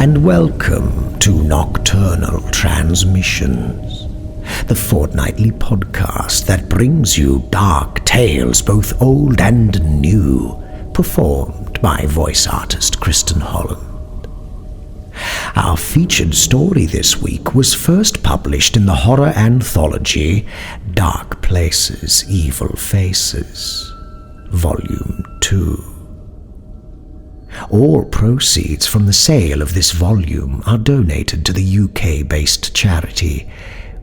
and welcome to Nocturnal Transmissions, the fortnightly podcast that brings you dark tales, both old and new, performed by voice artist Kristin Holland. Our featured story this week was first published in the horror anthology Dark Places, Evil Faces, Volume 2. All proceeds from the sale of this volume are donated to the UK-based charity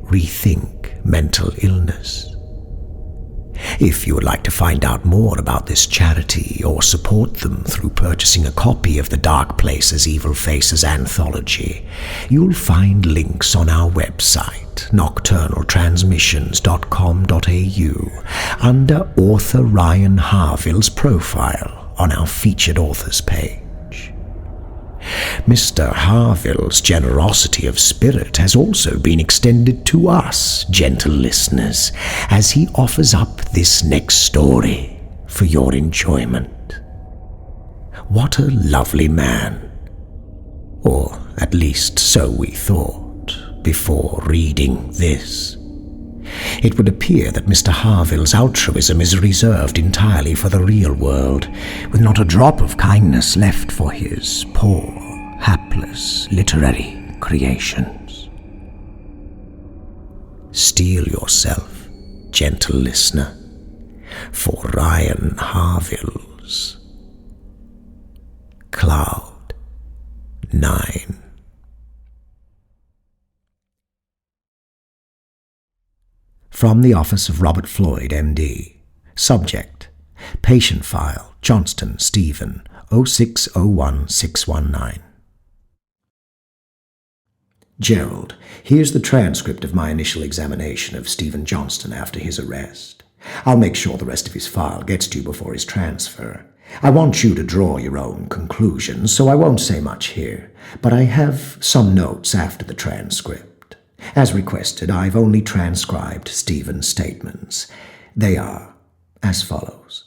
Rethink Mental Illness. If you would like to find out more about this charity or support them through purchasing a copy of the Dark Places, Evil Faces anthology, you'll find links on our website, nocturnaltransmissions.com.au, under author Ryan Harville's profile on our featured authors page. Mr. Harville's generosity of spirit has also been extended to us, gentle listeners, as he offers up this next story for your enjoyment. What a lovely man. Or at least so we thought before reading this. It would appear that Mr. Harville's altruism is reserved entirely for the real world, with not a drop of kindness left for his poor, hapless literary creations. Steel yourself, gentle listener, for Ryan Harville's Cloud 9. From the office of Robert Floyd, MD. Subject: Patient File, Johnston, Stephen, 0601619. Gerald, here's the transcript of my initial examination of Stephen Johnston after his arrest. I'll make sure the rest of his file gets to you before his transfer. I want you to draw your own conclusions, so I won't say much here, but I have some notes after the transcript. As requested, I've only transcribed Stephen's statements. They are as follows.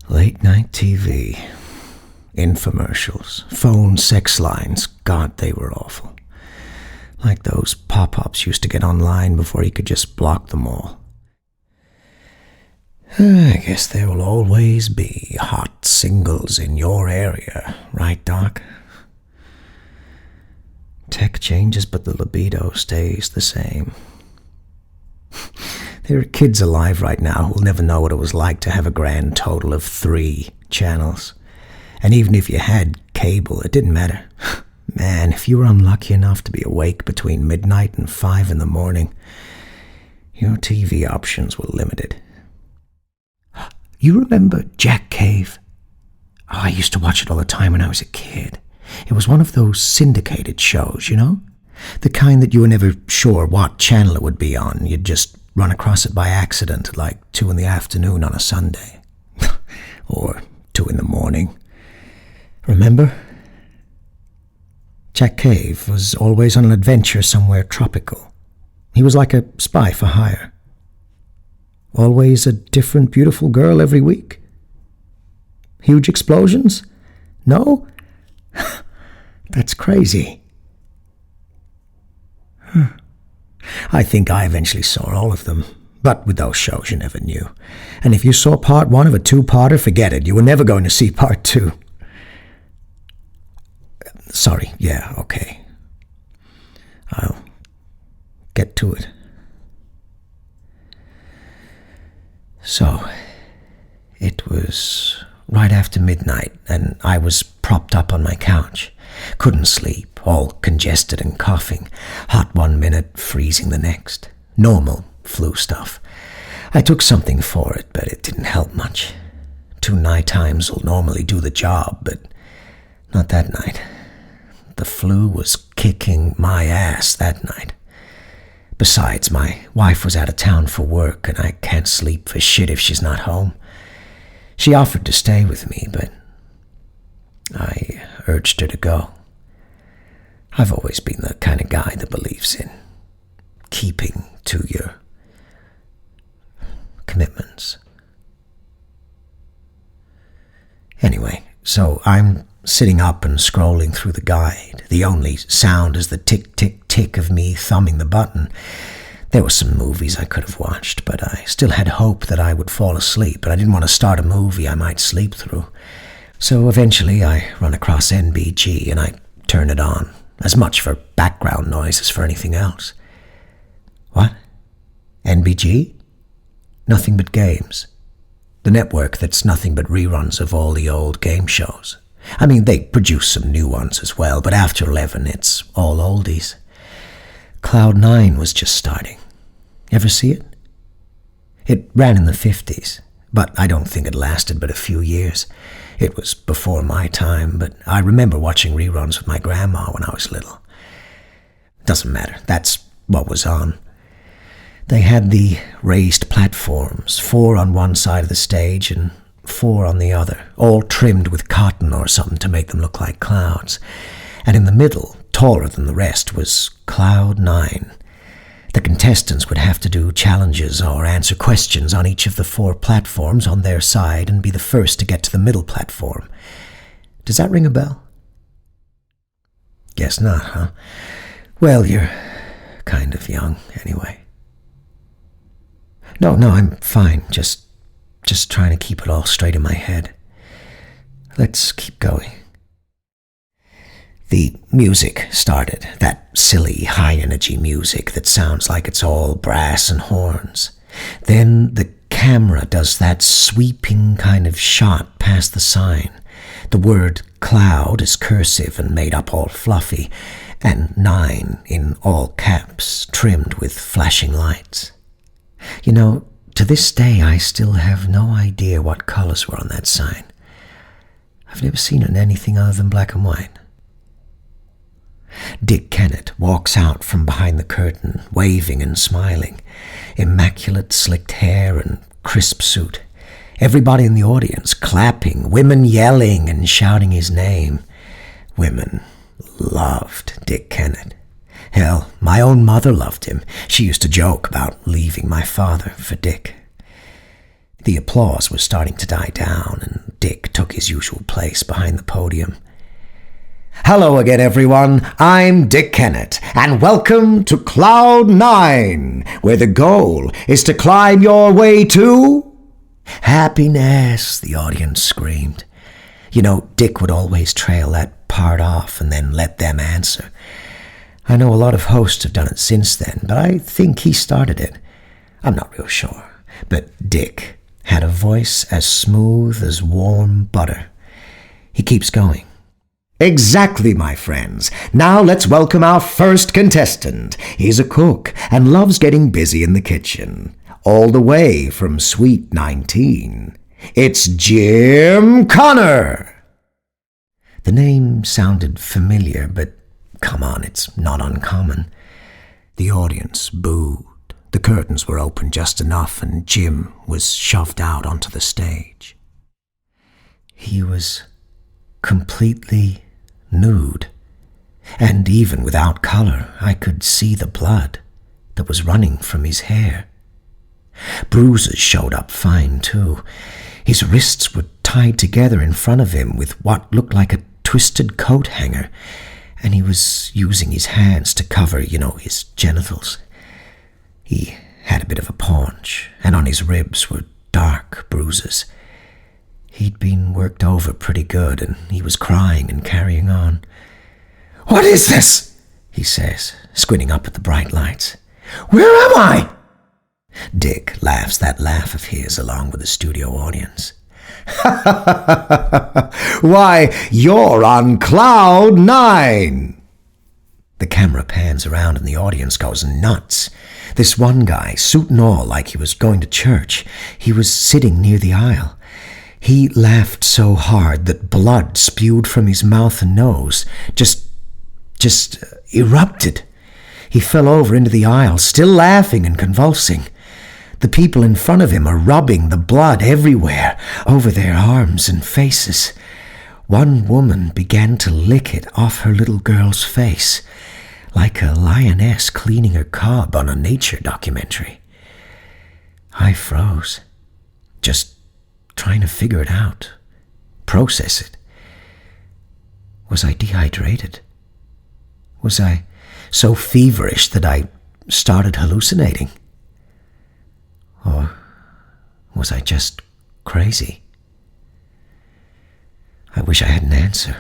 Late night TV, infomercials, phone sex lines, God, they were awful. Like those pop-ups used to get online before you could just block them all. I guess there will always be hot singles in your area, right, Doc? Tech changes, but the libido stays the same. There are kids alive right now who'll never know what it was like to have a grand total of 3 channels. And even if you had cable, it didn't matter. Man, if you were unlucky enough to be awake between midnight and 5 in the morning, your TV options were limited. You remember Jack Cave? Oh, I used to watch it all the time when I was a kid. It was one of those syndicated shows, you know? The kind that you were never sure what channel it would be on. You'd just run across it by accident at like 2 in the afternoon on a Sunday. Or 2 in the morning. Remember? Jack Cave was always on an adventure somewhere tropical. He was like a spy for hire. Always a different beautiful girl every week. Huge explosions? No? That's crazy. I think I eventually saw all of them, but with those shows you never knew. And if you saw part 1 of a 2-parter, forget it. You were never going to see part 2. Sorry, yeah, okay. I'll get to it. So, it was right after midnight, and I was propped up on my couch. Couldn't sleep, all congested and coughing. Hot 1 minute, freezing the next. Normal flu stuff. I took something for it, but it didn't help much. 2 night times will normally do the job, but not that night. The flu was kicking my ass that night. Besides, my wife was out of town for work, and I can't sleep for shit if she's not home. She offered to stay with me, but I urged her to go. I've always been the kind of guy that believes in keeping to your commitments. Anyway, so I'm sitting up and scrolling through the guide. The only sound is the tick-tick-tick of me thumbing the button. There were some movies I could have watched, but I still had hope that I would fall asleep, and I didn't want to start a movie I might sleep through. So eventually I run across NBG and I turn it on, as much for background noise as for anything else. What? NBG? Nothing but games. The network that's nothing but reruns of all the old game shows. I mean, they produce some new ones as well, but after 11, it's all oldies. Cloud 9 was just starting. Ever see it? It ran in the 50s, but I don't think it lasted but a few years. It was before my time, but I remember watching reruns with my grandma when I was little. Doesn't matter, that's what was on. They had the raised platforms, 4 on one side of the stage and 4 on the other, all trimmed with cotton or something to make them look like clouds. And in the middle, taller than the rest, was Cloud 9. The contestants would have to do challenges or answer questions on each of the 4 platforms on their side and be the first to get to the middle platform. Does that ring a bell? Guess not, huh? Well, you're kind of young, anyway. No, I'm fine. Just trying to keep it all straight in my head. Let's keep going. The music started, that silly, high-energy music that sounds like it's all brass and horns. Then the camera does that sweeping kind of shot past the sign. The word cloud is cursive and made up all fluffy, and 9 in all caps, trimmed with flashing lights. You know, to this day I still have no idea what colors were on that sign. I've never seen it in anything other than black and white. Dick Kennett walks out from behind the curtain, waving and smiling. Immaculate slicked hair and crisp suit. Everybody in the audience clapping, women yelling and shouting his name. Women loved Dick Kennett. Hell, my own mother loved him. She used to joke about leaving my father for Dick. The applause was starting to die down, and Dick took his usual place behind the podium. Hello again, everyone. I'm Dick Kennett, and welcome to Cloud 9, where the goal is to climb your way to happiness, the audience screamed. You know, Dick would always trail that part off and then let them answer. I know a lot of hosts have done it since then, but I think he started it. I'm not real sure, but Dick had a voice as smooth as warm butter. He keeps going. Exactly, my friends. Now let's welcome our first contestant. He's a cook and loves getting busy in the kitchen. All the way from Sweet 19. It's Jim Connor. The name sounded familiar, but come on, it's not uncommon. The audience booed. The curtains were open just enough, and Jim was shoved out onto the stage. He was completely nude, and even without color, I could see the blood that was running from his hair. Bruises showed up fine, too. His wrists were tied together in front of him with what looked like a twisted coat hanger, and he was using his hands to cover, his genitals. He had a bit of a paunch, and on his ribs were dark bruises. He'd been worked over pretty good, and he was crying and carrying on. "What is this?" he says, squinting up at the bright lights. "Where am I?" Dick laughs that laugh of his along with the studio audience. "Why, you're on Cloud 9. The camera pans around and the audience goes nuts. This one guy, suit and all like he was going to church, he was sitting near the aisle. He laughed so hard that blood spewed from his mouth and nose, just erupted. He fell over into the aisle, still laughing and convulsing. The people in front of him are rubbing the blood everywhere, over their arms and faces. One woman began to lick it off her little girl's face, like a lioness cleaning her cub on a nature documentary. I froze, just trying to figure it out. process it. Was I dehydrated? Was I so feverish that I started hallucinating? Or was I just crazy? I wish I had an answer.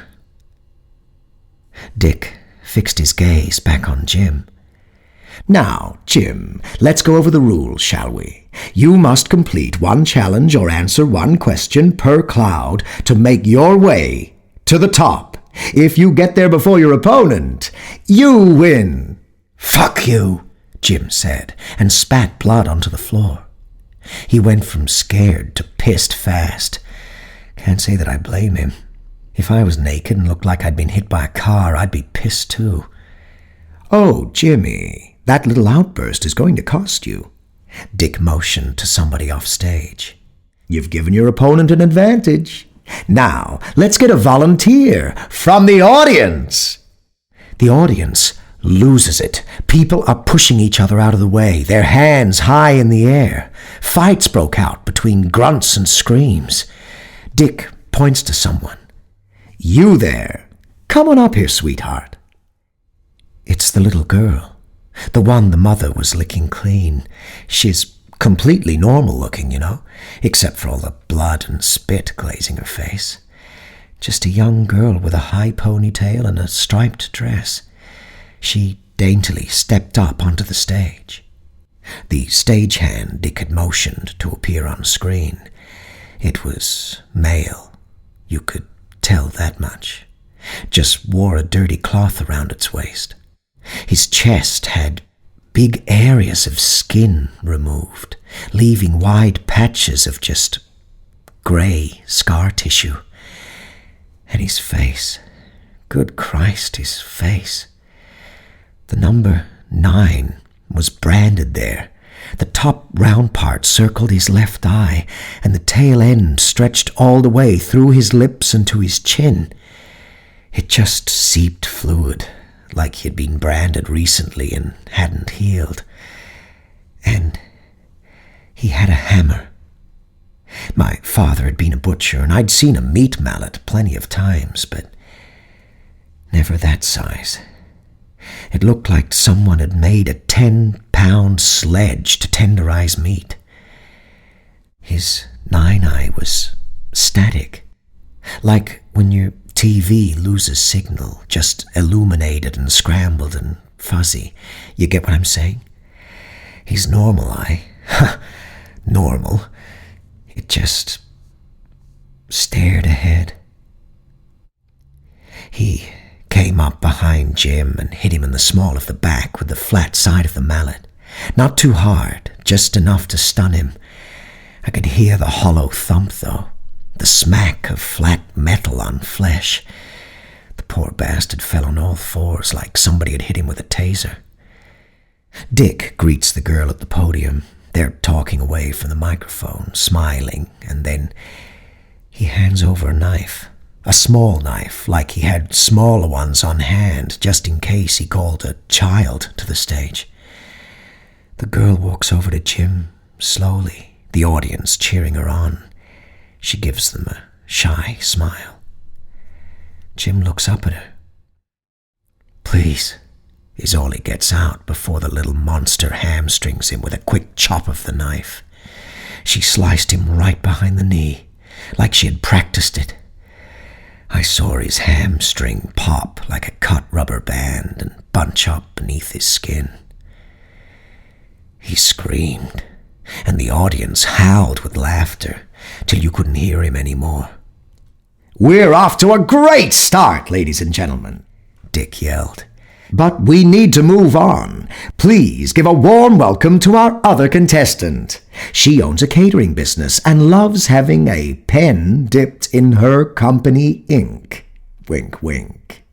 Dick fixed his gaze back on Jim. Now, Jim, let's go over the rules, shall we? You must complete one challenge or answer one question per cloud to make your way to the top. If you get there before your opponent, you win. Fuck you, Jim said, and spat blood onto the floor. He went from scared to pissed fast. Can't say that I blame him. If I was naked and looked like I'd been hit by a car, I'd be pissed too. Oh, Jimmy, that little outburst is going to cost you. Dick motioned to somebody off stage. You've given your opponent an advantage. Now, let's get a volunteer from the audience. The audience loses it. People are pushing each other out of the way, their hands high in the air. Fights broke out between grunts and screams. Dick points to someone. You there. Come on up here, sweetheart. It's the little girl, the one the mother was licking clean. She's completely normal looking, except for all the blood and spit glazing her face. Just a young girl with a high ponytail and a striped dress. She daintily stepped up onto the stage. The stagehand Dick had motioned to appear on screen. It was male. You could tell that much. Just wore a dirty cloth around its waist. His chest had big areas of skin removed, leaving wide patches of just grey scar tissue. And his face, good Christ, his face. The number 9 was branded there. The top round part circled his left eye, and the tail end stretched all the way through his lips and to his chin. It just seeped fluid, like he had been branded recently and hadn't healed. And he had a hammer. My father had been a butcher, and I'd seen a meat mallet plenty of times, but never that size. It looked like someone had made a 10-pound sledge to tenderize meat. His 9-eye was static, like when your TV loses signal, just illuminated and scrambled and fuzzy. You get what I'm saying? His normal eye, normal, it just stared ahead. He came up behind Jim and hit him in the small of the back with the flat side of the mallet. Not too hard, just enough to stun him. I could hear the hollow thump, though, the smack of flat metal on flesh. The poor bastard fell on all fours like somebody had hit him with a taser. Dick greets the girl at the podium. They're talking away from the microphone, smiling, and then he hands over a knife. A small knife, like he had smaller ones on hand, just in case he called a child to the stage. The girl walks over to Jim, slowly, the audience cheering her on. She gives them a shy smile. Jim looks up at her. "Please," is all he gets out before the little monster hamstrings him with a quick chop of the knife. She sliced him right behind the knee, like she had practiced it. I saw his hamstring pop like a cut rubber band and bunch up beneath his skin. He screamed, and the audience howled with laughter till you couldn't hear him anymore. "We're off to a great start, ladies and gentlemen," Dick yelled. "But we need to move on. Please give a warm welcome to our other contestant. She owns a catering business and loves having a pen dipped in her company ink. Wink, wink.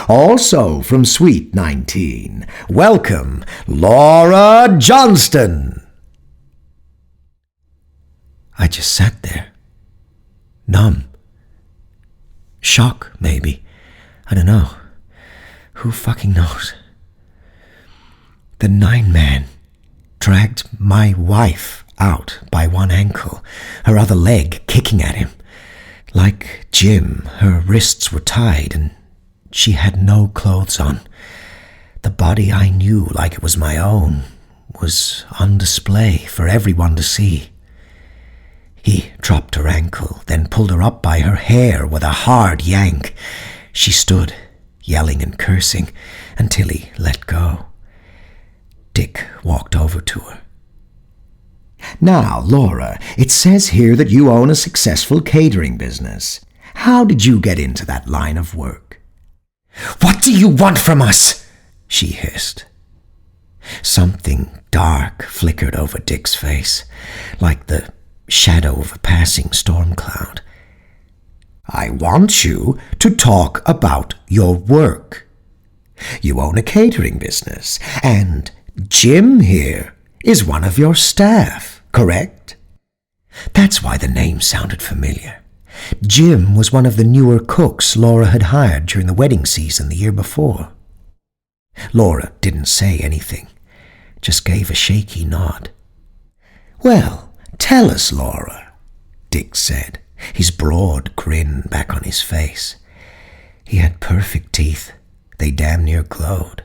Also from Suite 19, welcome Laura Johnston." I just sat there, numb. Shock, maybe. I don't know. Who fucking knows? The 9-man dragged my wife out by one ankle, her other leg kicking at him, Like Jim, her wrists were tied and she had no clothes on. The body I knew like it was my own was on display for everyone to see. He dropped her ankle, then pulled her up by her hair with a hard yank. She stood, yelling and cursing, until he let go. Dick walked over to her. Now, Laura, it says here that you own a successful catering business. How did you get into that line of work? "What do you want from us?" she hissed. Something dark flickered over Dick's face, like the shadow of a passing storm cloud. "I want you to talk about your work. You own a catering business, and Jim here is one of your staff, correct?" That's why the name sounded familiar. Jim was one of the newer cooks Laura had hired during the wedding season the year before. Laura didn't say anything, just gave a shaky nod. "Well, tell us, Laura," Dick said, his broad grin back on his face. He had perfect teeth. They damn near glowed.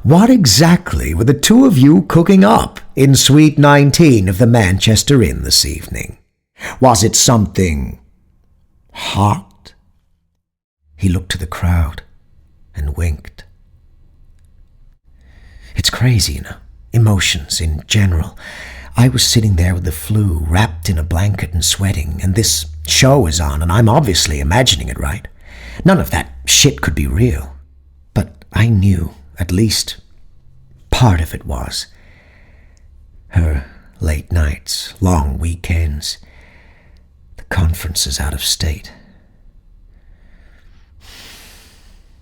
"What exactly were the two of you cooking up in Suite 19 of the Manchester Inn this evening? Was it something hot?" He looked to the crowd and winked. It's crazy, emotions in general. I was sitting there with the flu, wrapped in a blanket and sweating, and this show is on, and I'm obviously imagining it, right? None of that shit could be real. But I knew, at least part of it was. Her late nights, long weekends, the conferences out of state.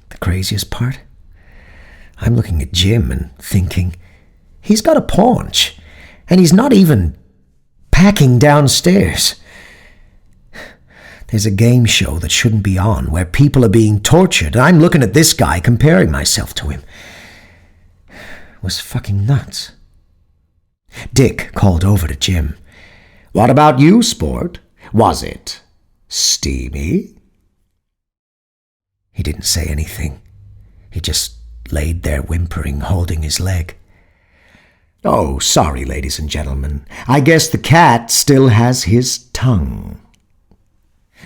The craziest part? I'm looking at Jim and thinking, he's got a paunch, and he's not even packing downstairs. There's a game show that shouldn't be on where people are being tortured, and I'm looking at this guy comparing myself to him. It was fucking nuts. Dick called over to Jim. "What about you, sport? Was it steamy?" He didn't say anything. He just laid there whimpering, holding his leg. "Oh, sorry, ladies and gentlemen. I guess the cat still has his tongue."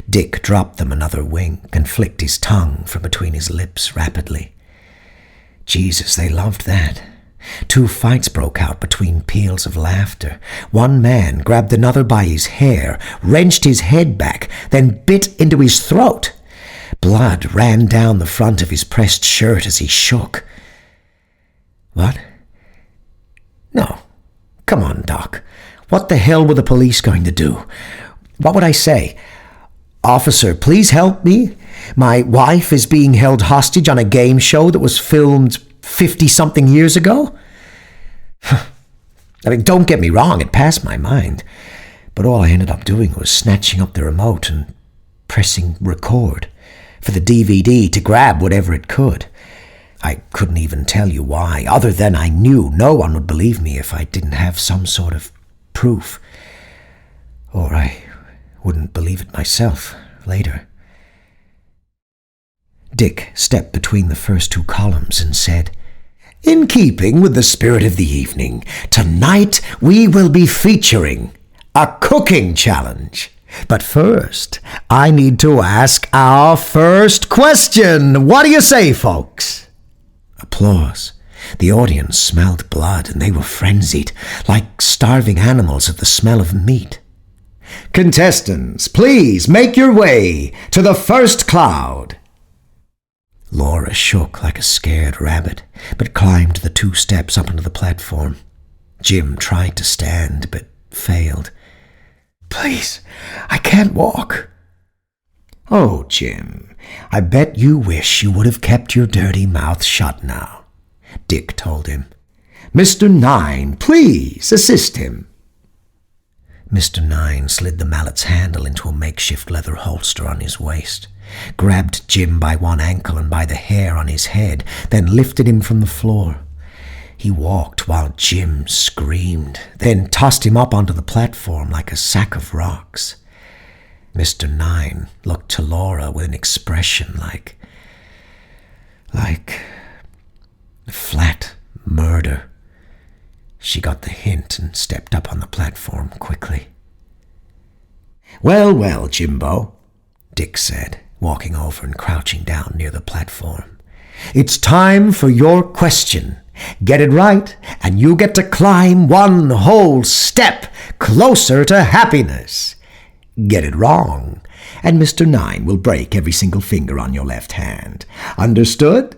Dick dropped them another wink and flicked his tongue from between his lips rapidly. Jesus, they loved that. 2 fights broke out between peals of laughter. One man grabbed another by his hair, wrenched his head back, then bit into his throat. Blood ran down the front of his pressed shirt as he shook. What? No. Come on, Doc. What the hell were the police going to do? What would I say? "Officer, please help me. My wife is being held hostage on a game show that was filmed 50-something years ago?" I mean, don't get me wrong, it passed my mind. But all I ended up doing was snatching up the remote and pressing record for the DVD to grab whatever it could. I couldn't even tell you why, other than I knew no one would believe me if I didn't have some sort of proof. Or I wouldn't believe it myself later. Dick stepped between the first 2 columns and said, "In keeping with the spirit of the evening, tonight we will be featuring a cooking challenge. But first, I need to ask our first question. What do you say, folks?" Applause. The audience smelled blood, and they were frenzied, like starving animals at the smell of meat. "Contestants, please make your way to the first cloud." Laura shook like a scared rabbit, but climbed the 2 steps up onto the platform. Jim tried to stand, but failed. "Please, I can't walk." "Oh, Jim, I bet you wish you would have kept your dirty mouth shut now," Dick told him. "Mr. Nine, please assist him." Mr. Nine slid the mallet's handle into a makeshift leather holster on his waist, grabbed Jim by one ankle and by the hair on his head, then lifted him from the floor. He walked while Jim screamed, then tossed him up onto the platform like a sack of rocks. Mr. Nine looked to Laura with an expression like flat murder. She got the hint and stepped up on the platform quickly. "Well, well, Jimbo," Dick said, walking over and crouching down near the platform. "It's time for your question. Get it right, and you get to climb one whole step closer to happiness. Get it wrong, and Mr. Nine will break every single finger on your left hand. Understood?"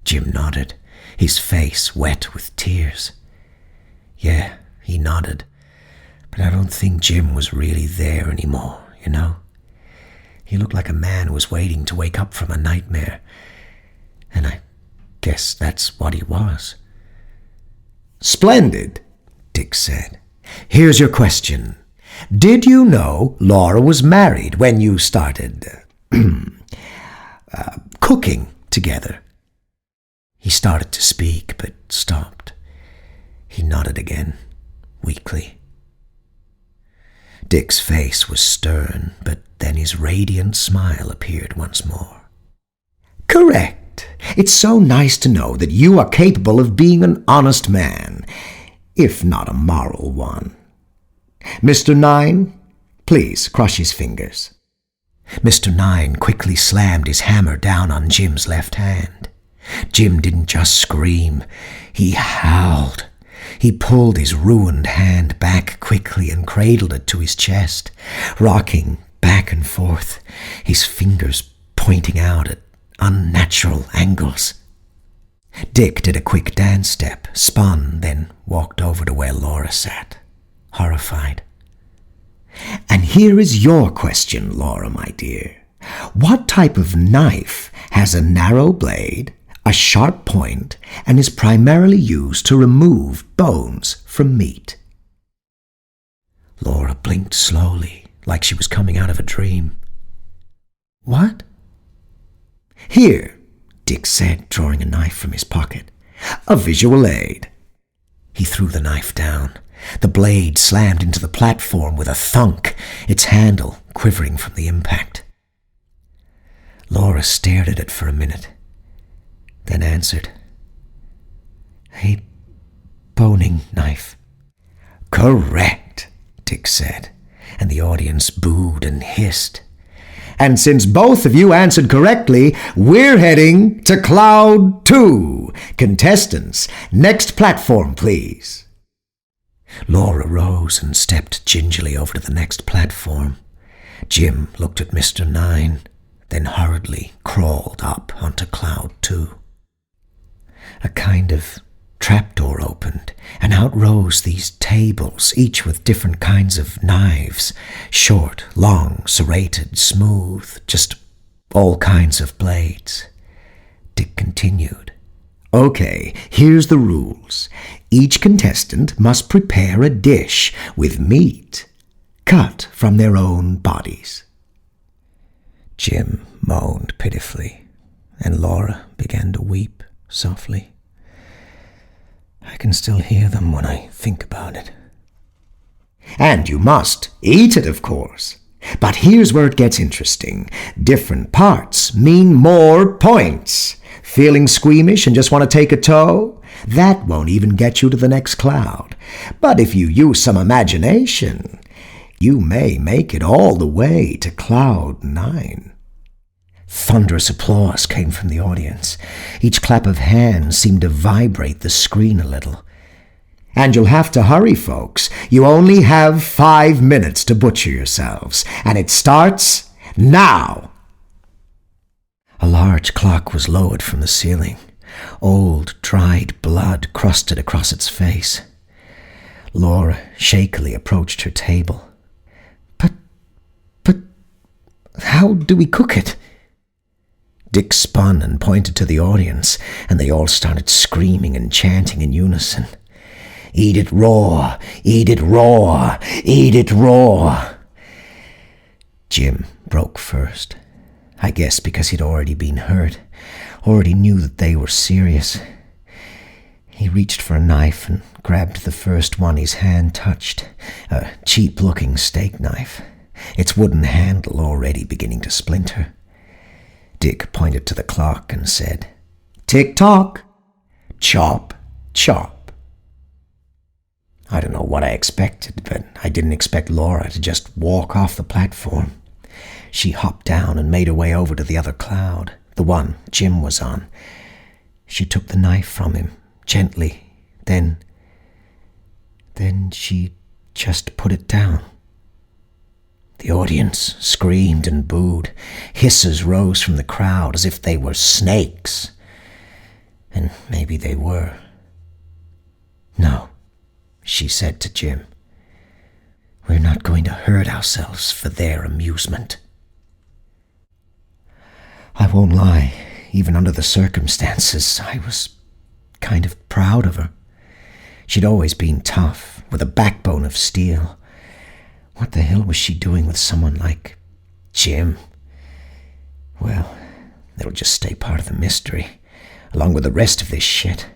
Jim nodded, his face wet with tears. Yeah, he nodded, but I don't think Jim was really there anymore, you know? He looked like a man who was waiting to wake up from a nightmare, and I guess that's what he was. "Splendid," Dick said. "Here's your question. Did you know Laura was married when you started cooking together?" He started to speak, but stopped. He nodded again, weakly. Dick's face was stern, but then his radiant smile appeared once more. "Correct. It's so nice to know that you are capable of being an honest man, if not a moral one. Mr. Nine, please crush his fingers." Mr. Nine quickly slammed his hammer down on Jim's left hand. Jim didn't just scream, he howled. He pulled his ruined hand back quickly and cradled it to his chest, rocking back and forth, his fingers pointing out at unnatural angles. Dick did a quick dance step, spun, then walked over to where Laura sat, horrified. "And here is your question, Laura, my dear. What type of knife has a narrow blade, a sharp point, and is primarily used to remove bones from meat?" Laura blinked slowly, like she was coming out of a dream. "What?" "Here," Dick said, drawing a knife from his pocket. "A visual aid." He threw the knife down. The blade slammed into the platform with a thunk, its handle quivering from the impact. Laura stared at it for a minute, then answered, "A boning knife." "Correct," Dick said, and the audience booed and hissed. "And since both of you answered correctly, we're heading to Cloud 2. Contestants, next platform, please." Laura rose and stepped gingerly over to the next platform. Jim looked at Mr. Nine, then hurriedly crawled up onto Cloud 2. A kind of trapdoor opened, and out rose these tables, each with different kinds of knives, short, long, serrated, smooth, just all kinds of blades. Dick continued. "Okay, here's the rules. Each contestant must prepare a dish with meat cut from their own bodies." Jim moaned pitifully, and Laura began to weep softly. I can still hear them when I think about it. "And you must eat it, of course. But here's where it gets interesting. Different parts mean more points. Feeling squeamish and just want to take a tow? That won't even get you to the next cloud. But if you use some imagination, you may make it all the way to Cloud 9. Thunderous applause came from the audience. Each clap of hands seemed to vibrate the screen a little. "And you'll have to hurry, folks. You only have 5 minutes to butcher yourselves, and it starts now." A large clock was lowered from the ceiling. Old, dried blood crusted across its face. Laura shakily approached her table. But, how do we cook it?" Dick spun and pointed to the audience, and they all started screaming and chanting in unison. "Eat it raw! Eat it raw! Eat it raw!" Jim broke first. I guess because he'd already been hurt, already knew that they were serious. He reached for a knife and grabbed the first one his hand touched, a cheap-looking steak knife. its wooden handle already beginning to splinter. Dick pointed to the clock and said, "Tick-tock, chop, chop." I don't know what I expected, but I didn't expect Laura to just walk off the platform. She hopped down and made her way over to the other cloud, the one Jim was on. She took the knife from him, gently, then she just put it down. The audience screamed and booed. Hisses rose from the crowd as if they were snakes. And maybe they were. "No," she said to Jim. "We're not going to hurt ourselves for their amusement." I won't lie, even under the circumstances, I was kind of proud of her. She'd always been tough, with a backbone of steel. What the hell was she doing with someone like Jim? Well, it'll just stay part of the mystery, along with the rest of this shit.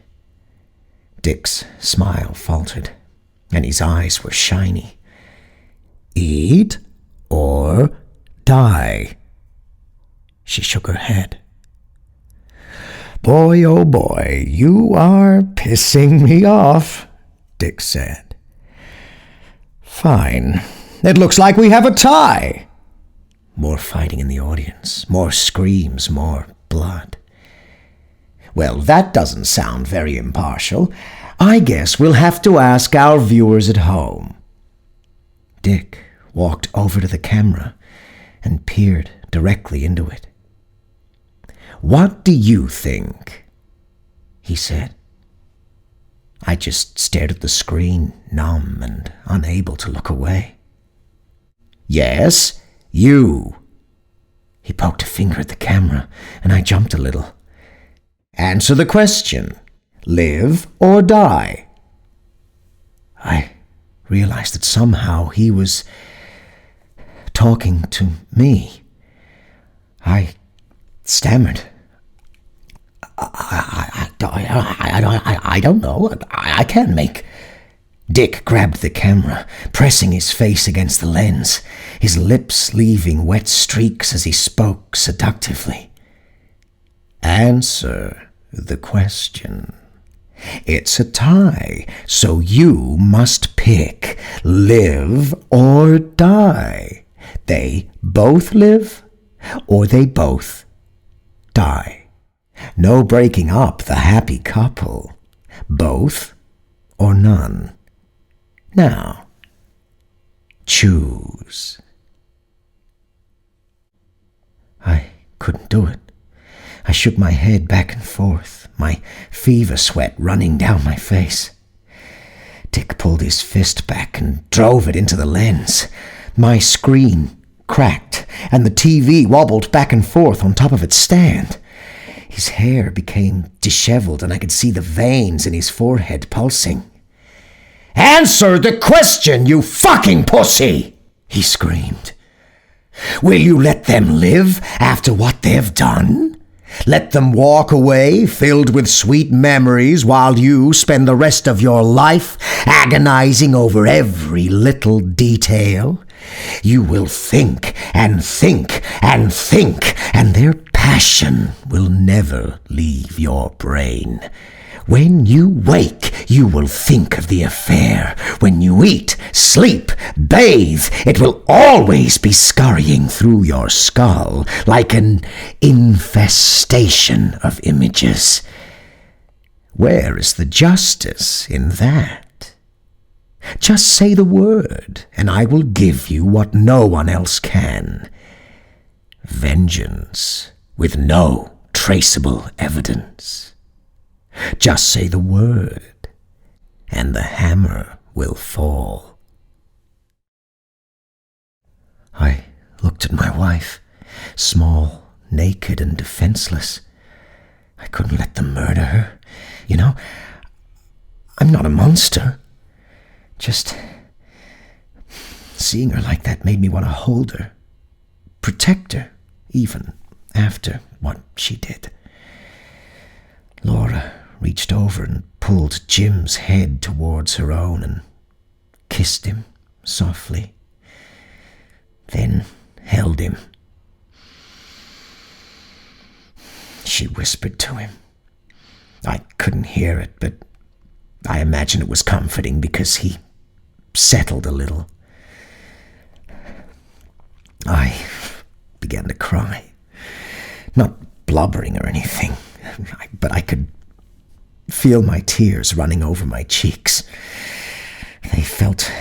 Dick's smile faltered, and his eyes were shiny. "Eat or die?" She shook her head. "Boy, oh boy, you are pissing me off," Dick said. "Fine. It looks like we have a tie." More fighting in the audience, more screams, more blood. "Well, that doesn't sound very impartial. I guess we'll have to ask our viewers at home." Dick walked over to the camera and peered directly into it. "What do you think?" he said. I just stared at the screen, numb and unable to look away. "Yes, you." He poked a finger at the camera, and I jumped a little. "Answer the question. Live or die?" I realized that somehow he was talking to me. I stammered. I don't know. I can't make..." Dick grabbed the camera, pressing his face against the lens, his lips leaving wet streaks as he spoke seductively. "Answer the question. It's a tie, so you must pick live or die. They both live or they both die. No breaking up the happy couple. Both or none. Now, choose." I couldn't do it. I shook my head back and forth, my fever sweat running down my face. Dick pulled his fist back and drove it into the lens. My screen cracked, and the TV wobbled back and forth on top of its stand. His hair became disheveled, and I could see the veins in his forehead pulsing. "Answer the question, you fucking pussy!" he screamed. "Will you let them live after what they've done? Let them walk away filled with sweet memories while you spend the rest of your life agonizing over every little detail? You will think and think and think, and their passion will never leave your brain. When you wake, you will think of the affair. When you eat, sleep, bathe, it will always be scurrying through your skull like an infestation of images. Where is the justice in that? Just say the word, and I will give you what no one else can. Vengeance with no traceable evidence. Just say the word, and the hammer will fall." I looked at my wife, small, naked, and defenseless. I couldn't let them murder her. You know, I'm not a monster. Just seeing her like that made me want to hold her, protect her, even after what she did. Laura reached over and pulled Jim's head towards her own and kissed him softly. then held him. She whispered to him. I couldn't hear it, but I imagine it was comforting because he settled a little. I began to cry. Not blubbering or anything, but I could feel my tears running over my cheeks. They felt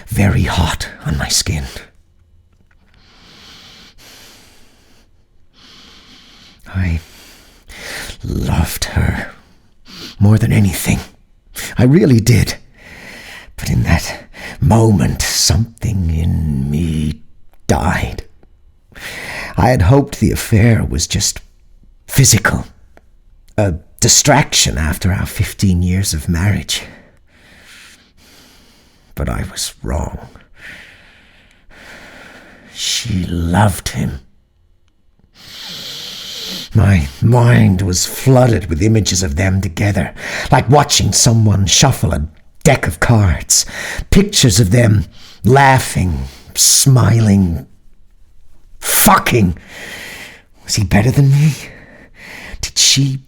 very hot on my skin. I loved her more than anything. I really did. But in that moment, something in me died. I had hoped the affair was just physical, a distraction after our 15 years of marriage. But I was wrong. She loved him. My mind was flooded with images of them together, like watching someone shuffle a deck of cards. Pictures of them laughing, smiling, fucking. Was he better than me? Did she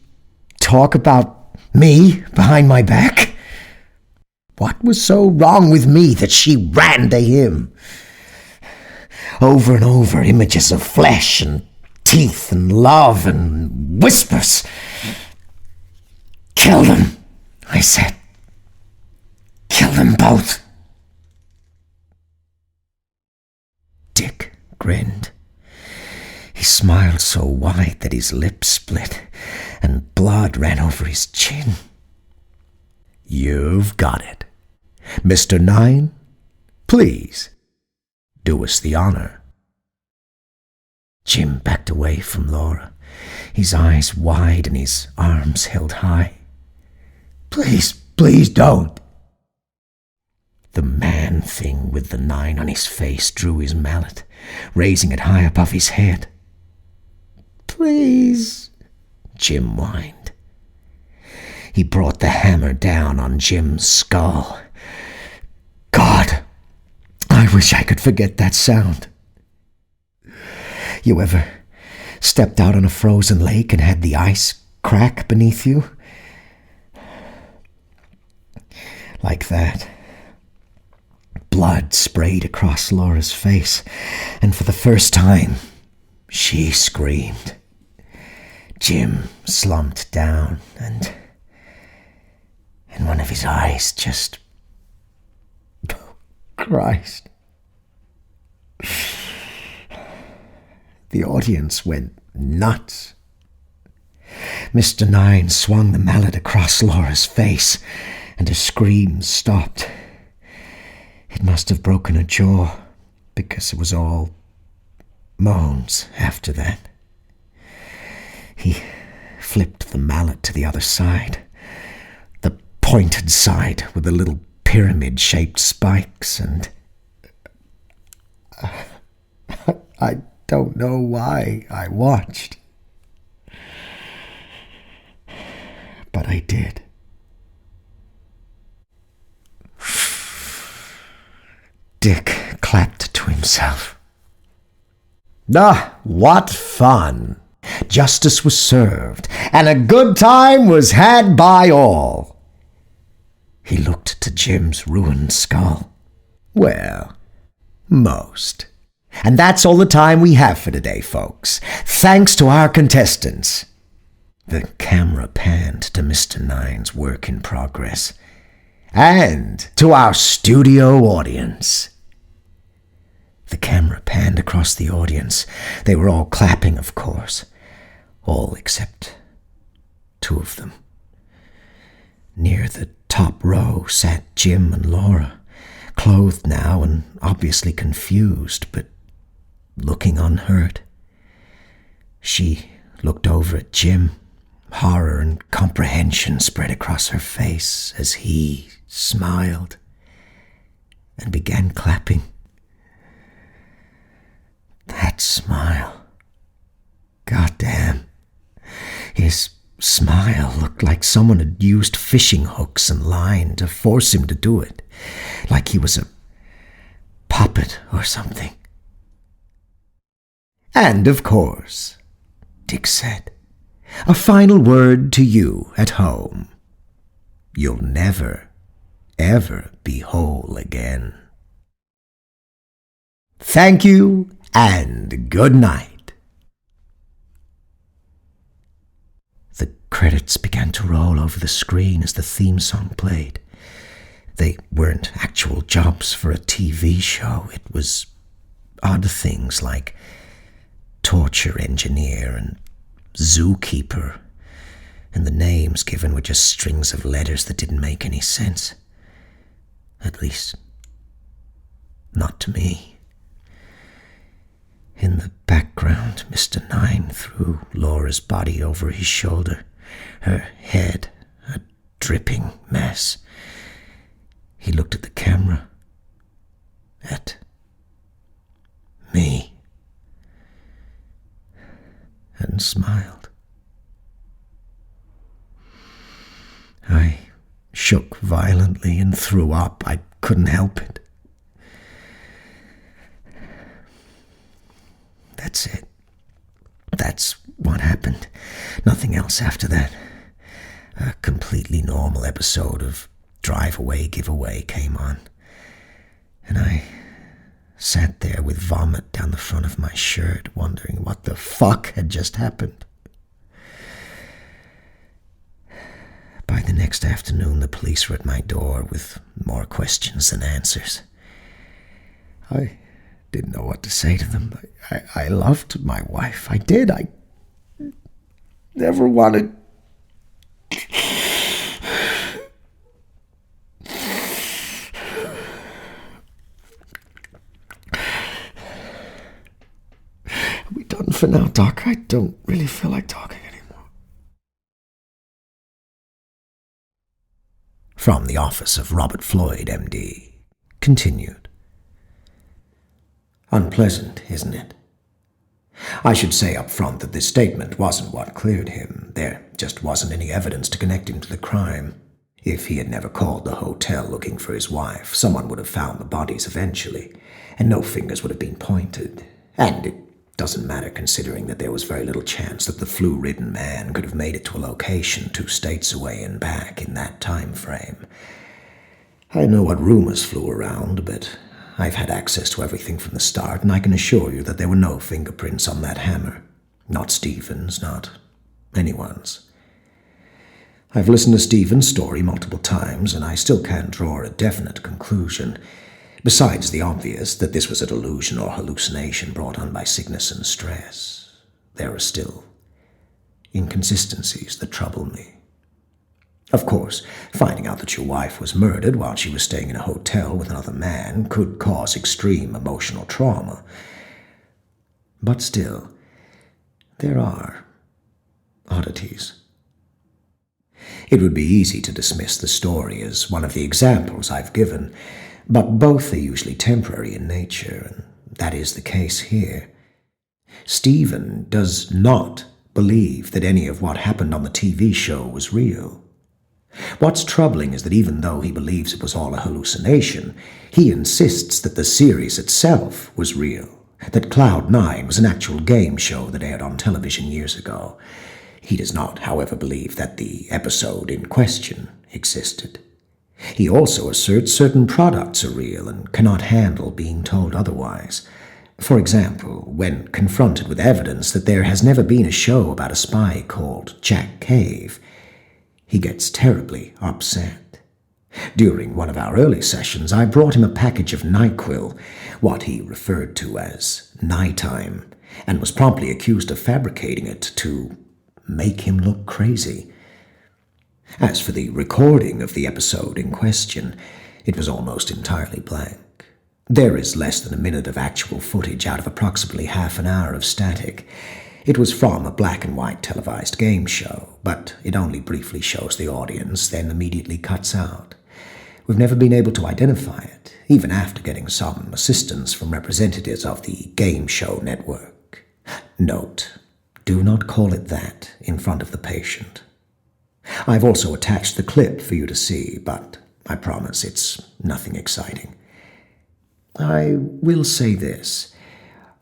talk about me behind my back? What was so wrong with me that she ran to him? Over and over, images of flesh and teeth and love and whispers. Kill them, I said. Kill them both. Dick grinned. He smiled so wide that his lips split and blood ran over his chin. You've got it. Mr. Nine, please, do us the honor. Jim backed away from Laura, his eyes wide and his arms held high. Please, please don't. The man thing with the 9 on his face drew his mallet, raising it high above his head. Please, Jim whined. He brought the hammer down on Jim's skull. God, I wish I could forget that sound. You ever stepped out on a frozen lake and had the ice crack beneath you? Like that. Blood sprayed across Laura's face, and for the first time, she screamed. Jim slumped down, and one of his eyes just... Christ. The audience went nuts. Mr. Nine swung the mallet across Laura's face, and her screams stopped. It must have broken her jaw, because it was all moans after that. He flipped the mallet to the other side, the pointed side with the little pyramid-shaped spikes, and... I don't know why I watched. But I did. Dick clapped to himself. Ah, what fun! Justice was served, and a good time was had by all. He looked to Jim's ruined skull. Well, most. And that's all the time we have for today, folks. Thanks to our contestants. The camera panned to Mr. Nine's work in progress. And to our studio audience. The camera panned across the audience. They were all clapping, of course. All except 2 of them. Near the top row sat Jim and Laura, clothed now and obviously confused, but looking unhurt. She looked over at Jim. Horror and comprehension spread across her face as he smiled and began clapping. That smile. Goddamn. His smile looked like someone had used fishing hooks and line to force him to do it, like he was a puppet or something. And of course, Dick said, a final word to you at home. You'll never, ever be whole again. Thank you, and good night. The credits began to roll over the screen as the theme song played. They weren't actual jobs for a TV show. It was odd things like torture engineer and zookeeper, and the names given were just strings of letters that didn't make any sense. At least, not to me. In the background, Mr. Nine threw Laura's body over his shoulder, her head a dripping mess. He looked at the camera, at me, and smiled. I shook violently and threw up. I couldn't help it. That's it. That's what happened. Nothing else after that. A completely normal episode of Drive Away, Give Away came on, and I sat there with vomit down the front of my shirt, wondering what the fuck had just happened. By the next afternoon, the police were at my door with more questions than answers. I didn't know what to say to them. I loved my wife. I did. I never wanted... Are we done for now, Doc? I don't really feel like talking anymore. From the office of Robert Floyd, MD, continued. Unpleasant, isn't it? I should say up front that this statement wasn't what cleared him. There just wasn't any evidence to connect him to the crime. If he had never called the hotel looking for his wife, someone would have found the bodies eventually, and no fingers would have been pointed. And it doesn't matter, considering that there was very little chance that the flu-ridden man could have made it to a location 2 states away and back in that time frame. I know what rumors flew around, but I've had access to everything from the start, and I can assure you that there were no fingerprints on that hammer. Not Stephen's, not anyone's. I've listened to Stephen's story multiple times, and I still can't draw a definite conclusion. Besides the obvious that this was a delusion or hallucination brought on by sickness and stress, there are still inconsistencies that trouble me. Of course, finding out that your wife was murdered while she was staying in a hotel with another man could cause extreme emotional trauma. But still, there are oddities. It would be easy to dismiss the story as one of the examples I've given, but both are usually temporary in nature, and that is the case here. Stephen does not believe that any of what happened on the TV show was real. What's troubling is that even though he believes it was all a hallucination, he insists that the series itself was real, that Cloud9 was an actual game show that aired on television years ago. He does not, however, believe that the episode in question existed. He also asserts certain products are real and cannot handle being told otherwise. For example, when confronted with evidence that there has never been a show about a spy called Jack Cave, he gets terribly upset. During one of our early sessions, I brought him a package of NyQuil, what he referred to as nighttime, and was promptly accused of fabricating it to make him look crazy. As for the recording of the episode in question, it was almost entirely blank. There is less than a minute of actual footage out of approximately half an hour of static. It was from a black-and-white televised game show, but it only briefly shows the audience, then immediately cuts out. We've never been able to identify it, even after getting some assistance from representatives of the game show network. Note, do not call it that in front of the patient. I've also attached the clip for you to see, but I promise it's nothing exciting. I will say this.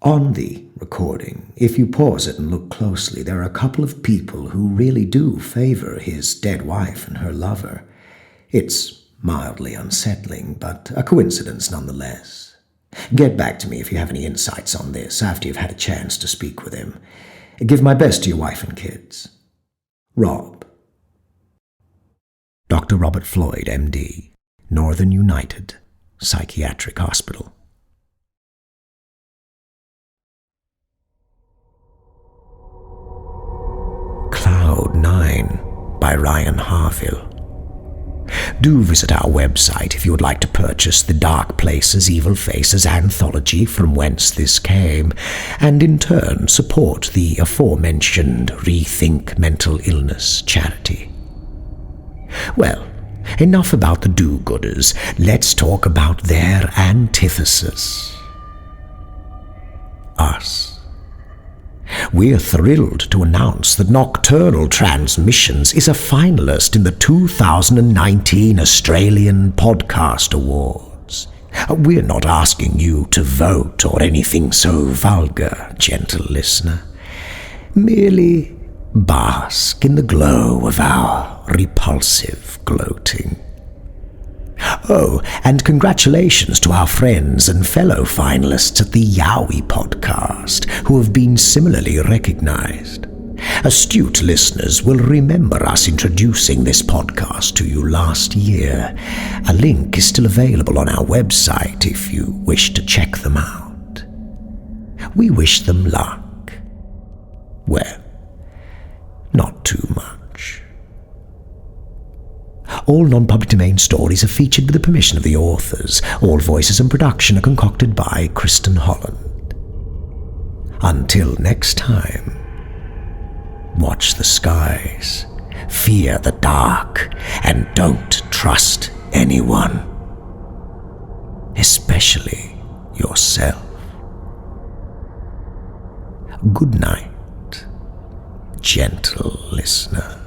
On the recording, if you pause it and look closely, there are a couple of people who really do favor his dead wife and her lover. It's mildly unsettling, but a coincidence nonetheless. Get back to me if you have any insights on this after you've had a chance to speak with him. Give my best to your wife and kids. Rob. Dr. Robert Floyd, MD, Northern United Psychiatric Hospital. Cloud 9 by Ryan Harville. Do visit our website if you would like to purchase the Dark Places, Evil Faces anthology From Whence This Came, and in turn support the aforementioned Rethink Mental Illness charity. Well, enough about the do-gooders. Let's talk about their antithesis. Us. We're thrilled to announce that Nocturnal Transmissions is a finalist in the 2019 Australian Podcast Awards. We're not asking you to vote or anything so vulgar, gentle listener. Merely bask in the glow of our repulsive gloating. Oh, and congratulations to our friends and fellow finalists at the Yowie podcast, who have been similarly recognized. Astute listeners will remember us introducing this podcast to you last year. A link is still available on our website if you wish to check them out. We wish them luck. Well, not too much. All non-public domain stories are featured with the permission of the authors. All voices and production are concocted by Kristin Holland. Until next time, watch the skies, fear the dark, and don't trust anyone, especially yourself. Good night, gentle listener.